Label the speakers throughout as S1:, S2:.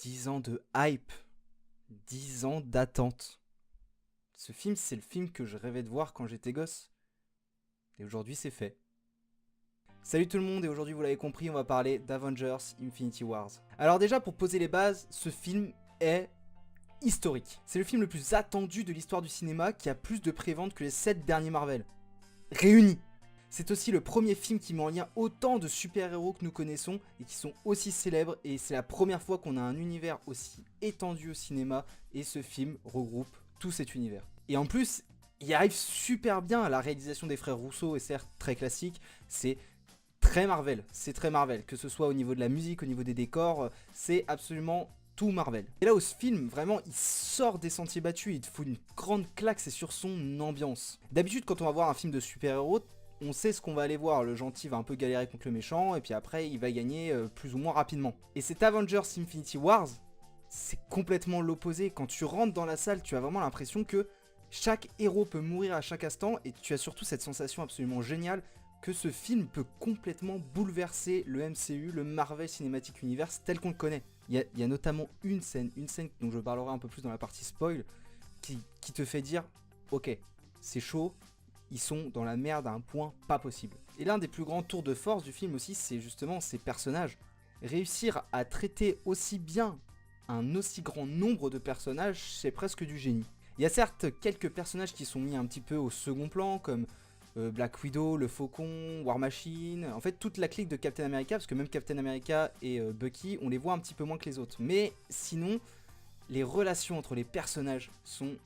S1: 10 ans de hype, 10 ans d'attente. Ce film, c'est le film que je rêvais de voir quand j'étais gosse. Et aujourd'hui, c'est fait. Salut tout le monde, et aujourd'hui, vous l'avez compris, on va parler d'Avengers Infinity Wars. Alors déjà, pour poser les bases, ce film est historique. C'est le film le plus attendu de l'histoire du cinéma qui a plus de préventes que les 7 derniers Marvel. Réunis. C'est aussi le premier film qui met en lien autant de super-héros que nous connaissons et qui sont aussi célèbres, et c'est la première fois qu'on a un univers aussi étendu au cinéma, et ce film regroupe tout cet univers. Et en plus, il arrive super bien à la réalisation des frères Rousseau, et certes très classique, c'est très Marvel, que ce soit au niveau de la musique, au niveau des décors, c'est absolument tout Marvel. Et là où ce film, vraiment, il sort des sentiers battus, il te fout une grande claque, c'est sur son ambiance. D'habitude, quand on va voir un film de super-héros, on sait ce qu'on va aller voir, le gentil va un peu galérer contre le méchant, et puis après il va gagner plus ou moins rapidement. Et cet Avengers Infinity Wars, c'est complètement l'opposé. Quand tu rentres dans la salle, tu as vraiment l'impression que chaque héros peut mourir à chaque instant, et tu as surtout cette sensation absolument géniale que ce film peut complètement bouleverser le MCU, le Marvel Cinematic Universe tel qu'on le connaît. Il y a notamment une scène dont je parlerai un peu plus dans la partie spoil, qui te fait dire « Ok, c'est chaud, ils sont dans la merde à un point pas possible. » Et l'un des plus grands tours de force du film aussi, c'est justement ces personnages. Réussir à traiter aussi bien un aussi grand nombre de personnages, c'est presque du génie. Il y a certes quelques personnages qui sont mis un petit peu au second plan, comme Black Widow, le Faucon, War Machine, en fait toute la clique de Captain America, parce que même Captain America et Bucky, on les voit un petit peu moins que les autres. Mais sinon, les relations entre les personnages sont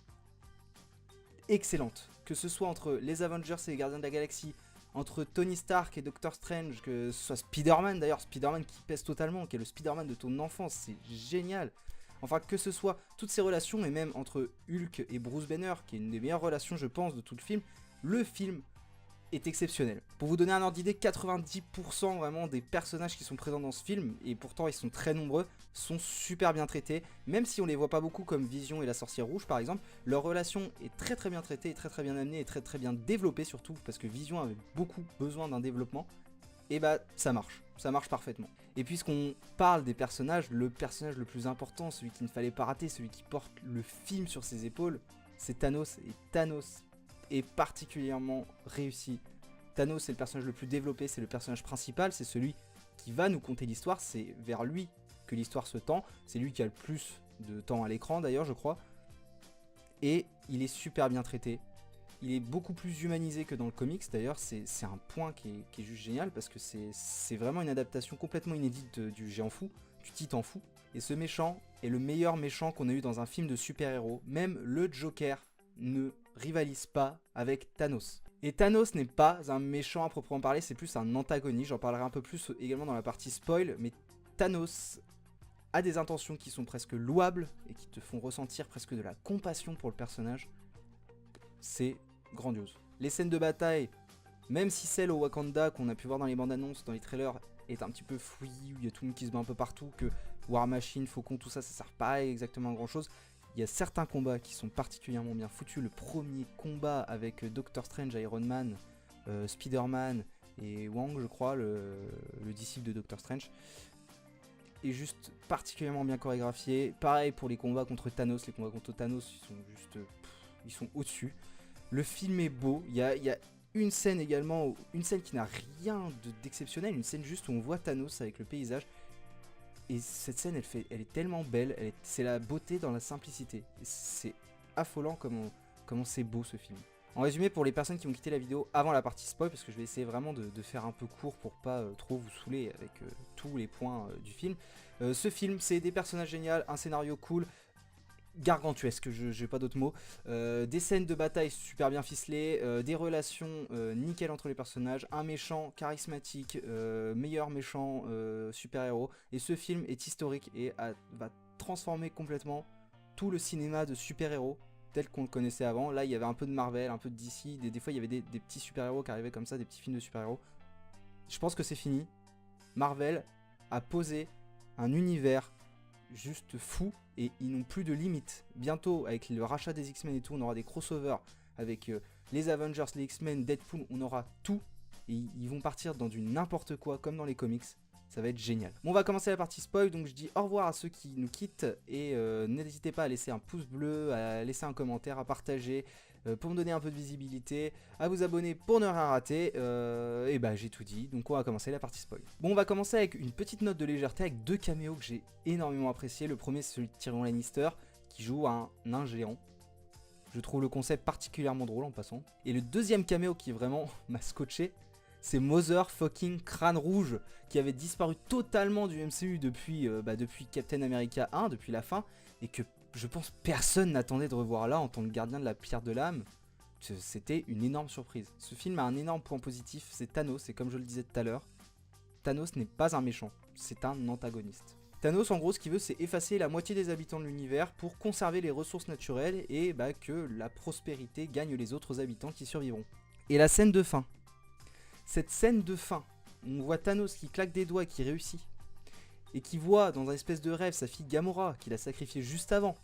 S1: excellentes. Que ce soit entre les Avengers et les Gardiens de la Galaxie, entre Tony Stark et Doctor Strange, que ce soit Spider-Man d'ailleurs, Spider-Man qui pèse totalement, qui est le Spider-Man de ton enfance, c'est génial. Enfin, que ce soit toutes ces relations, et même entre Hulk et Bruce Banner, qui est une des meilleures relations je pense de tout le film est exceptionnel. Pour vous donner un ordre d'idée, 90% vraiment des personnages qui sont présents dans ce film, et pourtant ils sont très nombreux, sont super bien traités. Même si on les voit pas beaucoup comme Vision et la Sorcière Rouge par exemple, leur relation est très bien traitée, très bien amenée, et très bien développée surtout, parce que Vision avait beaucoup besoin d'un développement, et bah ça marche parfaitement. Et puisqu'on parle des personnages, le personnage le plus important, celui qu'il ne fallait pas rater, celui qui porte le film sur ses épaules, c'est Thanos, et Thanos est particulièrement réussi. Thanos c'est le personnage le plus développé, c'est le personnage principal, c'est celui qui va nous conter l'histoire, c'est vers lui que l'histoire se tend, c'est lui qui a le plus de temps à l'écran d'ailleurs je crois, et il est super bien traité, il est beaucoup plus humanisé que dans le comics d'ailleurs, c'est un point qui est juste génial, parce que c'est vraiment une adaptation complètement inédite du Géant Fou, du Titan Fou, et ce méchant est le meilleur méchant qu'on a eu dans un film de super-héros, même le Joker ne rivalise pas avec Thanos. Et Thanos n'est pas un méchant à proprement parler, c'est plus un antagoniste, j'en parlerai un peu plus également dans la partie spoil, mais Thanos a des intentions qui sont presque louables et qui te font ressentir presque de la compassion pour le personnage. C'est grandiose. Les scènes de bataille, même si celle au Wakanda qu'on a pu voir dans les bandes annonces, dans les trailers, est un petit peu fouillis, où il y a tout le monde qui se bat un peu partout, que War Machine, Faucon, tout ça, ça sert pas exactement à grand chose. Il y a certains combats qui sont particulièrement bien foutus. Le premier combat avec Doctor Strange, Iron Man, Spider-Man et Wong, je crois, le disciple de Doctor Strange, est juste particulièrement bien chorégraphié. Pareil pour les combats contre Thanos. Les combats contre Thanos, ils sont juste... ils sont au-dessus. Le film est beau. Il y a une scène également, une scène qui n'a rien d'exceptionnel, une scène juste où on voit Thanos avec le paysage. Et cette scène, elle est tellement belle, c'est la beauté dans la simplicité. C'est affolant comment c'est beau ce film. En résumé, pour les personnes qui vont quitter la vidéo avant la partie spoil, parce que je vais essayer vraiment de faire un peu court pour pas trop vous saouler avec tous les points du film. Ce film, c'est des personnages géniaux, un scénario cool, gargantuesque, j'ai pas d'autres mots, des scènes de bataille super bien ficelées, des relations nickel entre les personnages, un méchant charismatique, meilleur méchant super-héros, et ce film est historique et va transformer complètement tout le cinéma de super-héros tel qu'on le connaissait avant. Là il y avait un peu de Marvel, un peu de DC, des fois il y avait des petits super-héros qui arrivaient comme ça, des petits films de super-héros. Je pense que c'est fini. Marvel a posé un univers juste fou, et ils n'ont plus de limites. Bientôt, avec le rachat des X-Men et tout, on aura des crossovers avec les Avengers, les X-Men, Deadpool, on aura tout, et ils vont partir dans du n'importe quoi comme dans les comics. Ça va être génial. Bon, on va commencer la partie spoil, donc je dis au revoir à ceux qui nous quittent et n'hésitez pas à laisser un pouce bleu, à laisser un commentaire, à partager pour me donner un peu de visibilité, à vous abonner pour ne rien rater. Et bah j'ai tout dit, donc on va commencer la partie spoil. Bon, on va commencer avec une petite note de légèreté avec 2 caméos que j'ai énormément apprécié. Le premier, c'est celui de Tyrion Lannister qui joue un nain géant. Je trouve le concept particulièrement drôle en passant. Et le deuxième caméo qui vraiment m'a scotché, c'est Motherfucking Crâne Rouge qui avait disparu totalement du MCU depuis Captain America 1, depuis la fin, et que je pense personne n'attendait de revoir là en tant que gardien de la pierre de l'âme. C'était une énorme surprise. Ce film a un énorme point positif, c'est Thanos, et comme je le disais tout à l'heure, Thanos n'est pas un méchant, c'est un antagoniste. Thanos, en gros, ce qu'il veut, c'est effacer la moitié des habitants de l'univers pour conserver les ressources naturelles et que la prospérité gagne les autres habitants qui survivront. Et la scène de fin. Cette scène de fin, on voit Thanos qui claque des doigts et qui réussit, et qui voit dans un espèce de rêve sa fille Gamora, qu'il a sacrifiée juste avant,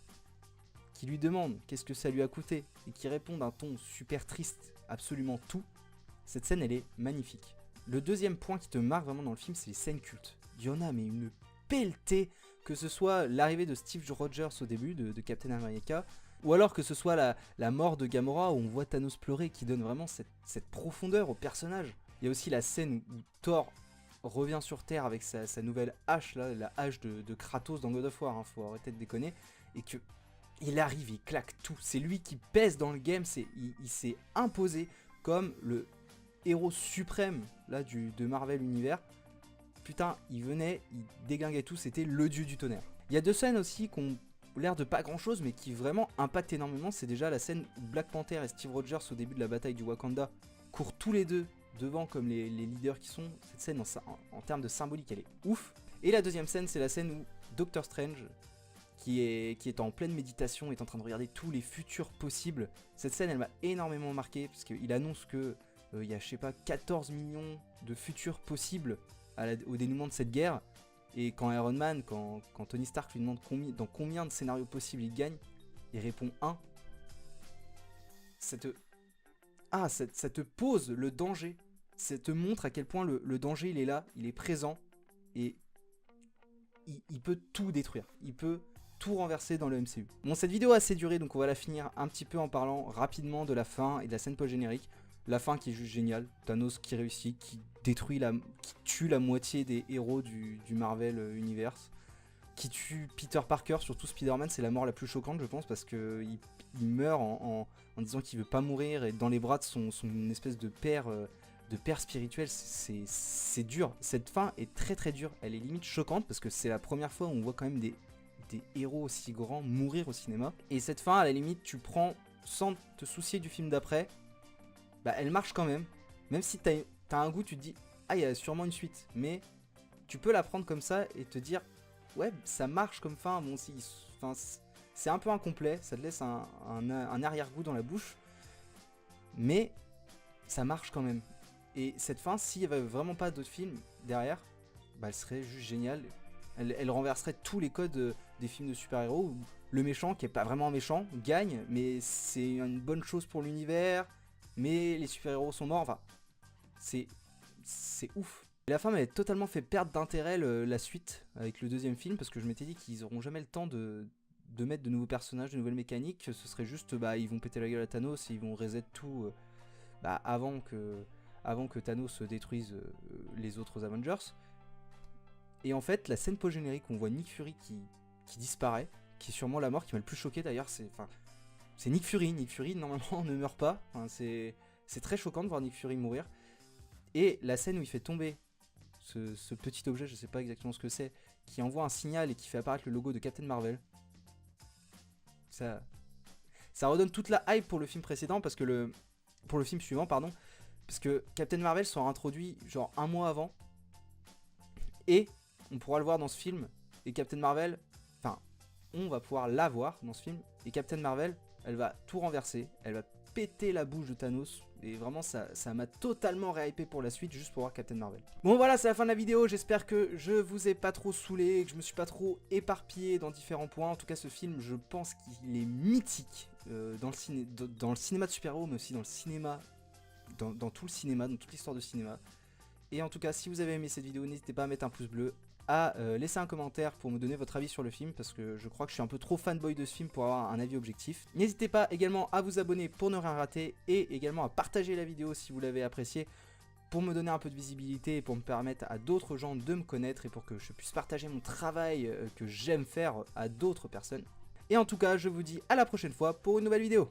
S1: qui lui demande qu'est-ce que ça lui a coûté, et qui répond d'un ton super triste, absolument tout. Cette scène, elle est magnifique. Le deuxième point qui te marque vraiment dans le film, c'est les scènes cultes. Il y en a mais une pelletée, que ce soit l'arrivée de Steve Rogers au début de Captain America, ou alors que ce soit la mort de Gamora où on voit Thanos pleurer, qui donne vraiment cette profondeur au personnage. Il y a aussi la scène où Thor revient sur Terre avec sa nouvelle hache, là, la hache de Kratos dans God of War, hein, faut arrêter de déconner, et que il arrive, il claque tout, c'est lui qui pèse dans le game, il s'est imposé comme le héros suprême là, de Marvel Univers. Putain, il venait, il déglinguait tout, c'était le dieu du tonnerre. Il y a 2 scènes aussi qui ont l'air de pas grand chose, mais qui vraiment impactent énormément. C'est déjà la scène où Black Panther et Steve Rogers, au début de la bataille du Wakanda, courent tous les deux devant comme les leaders qui sont. Cette scène, en termes de symbolique, elle est ouf. Et la deuxième scène, c'est la scène où Doctor Strange, qui est en pleine méditation, est en train de regarder tous les futurs possibles. Cette scène, elle m'a énormément marqué, parce qu'il annonce que il y a, je sais pas, 14 millions de futurs possibles au dénouement de cette guerre. Et quand Iron Man, quand Tony Stark lui demande dans combien de scénarios possibles il gagne, il répond 1. Ça te pose le danger. Ça te montre à quel point le danger il est là, il est présent. Et il peut tout détruire. Il peut tout renverser dans le MCU. Bon, cette vidéo a assez duré, donc on va la finir un petit peu en parlant rapidement de la fin et de la scène post-générique. La fin qui est juste géniale, Thanos qui réussit, qui tue la moitié des héros du Marvel Universe, qui tue Peter Parker, surtout Spider-Man, c'est la mort la plus choquante je pense, parce que il meurt en disant qu'il veut pas mourir, et dans les bras de son espèce de père spirituel, c'est dur. Cette fin est très très dure, elle est limite choquante, parce que c'est la première fois où on voit quand même des héros aussi grands mourir au cinéma, et cette fin à la limite tu prends sans te soucier du film d'après, bah elle marche quand même si t'as un goût, tu te dis ah il y a sûrement une suite, mais tu peux la prendre comme ça et te dire ouais ça marche comme fin. Bon, c'est un peu incomplet, ça te laisse un arrière-goût dans la bouche, mais ça marche quand même. Et cette fin, s'il n'y avait vraiment pas d'autres films derrière, bah elle serait juste géniale. Elle renverserait tous les codes des films de super-héros où le méchant, qui est pas vraiment un méchant, gagne, mais c'est une bonne chose pour l'univers, mais les super-héros sont morts, enfin, c'est ouf. Et la fin m'avait totalement fait perdre d'intérêt la suite avec le deuxième film, parce que je m'étais dit qu'ils auront jamais le temps de mettre de nouveaux personnages, de nouvelles mécaniques, ce serait juste, ils vont péter la gueule à Thanos et ils vont reset tout avant que Thanos détruise les autres Avengers. Et en fait, la scène post-générique où on voit Nick Fury qui disparaît, qui est sûrement la mort qui m'a le plus choqué d'ailleurs, c'est Nick Fury. Nick Fury, normalement, ne meurt pas. Enfin, c'est très choquant de voir Nick Fury mourir. Et la scène où il fait tomber ce petit objet, je sais pas exactement ce que c'est, qui envoie un signal et qui fait apparaître le logo de Captain Marvel. Ça redonne toute la hype pour le film précédent, pour le film suivant, pardon. Parce que Captain Marvel sera introduit genre un mois avant. Et on pourra le voir dans ce film. Et Captain Marvel, enfin, on va pouvoir la voir dans ce film. Et Captain Marvel, elle va tout renverser. Elle va péter la bouche de Thanos. Et vraiment, ça m'a totalement réhypé pour la suite, juste pour voir Captain Marvel. Bon, voilà, c'est la fin de la vidéo. J'espère que je vous ai pas trop saoulé, et que je me suis pas trop éparpillé dans différents points. En tout cas, ce film, je pense qu'il est mythique dans le cinéma de super-héros, mais aussi dans le cinéma, dans tout le cinéma, dans toute l'histoire de cinéma. Et en tout cas, si vous avez aimé cette vidéo, n'hésitez pas à mettre un pouce bleu, à laisser un commentaire pour me donner votre avis sur le film, parce que je crois que je suis un peu trop fanboy de ce film pour avoir un avis objectif. N'hésitez pas également à vous abonner pour ne rien rater, et également à partager la vidéo si vous l'avez appréciée, pour me donner un peu de visibilité et pour me permettre à d'autres gens de me connaître et pour que je puisse partager mon travail que j'aime faire à d'autres personnes. Et en tout cas, je vous dis à la prochaine fois pour une nouvelle vidéo.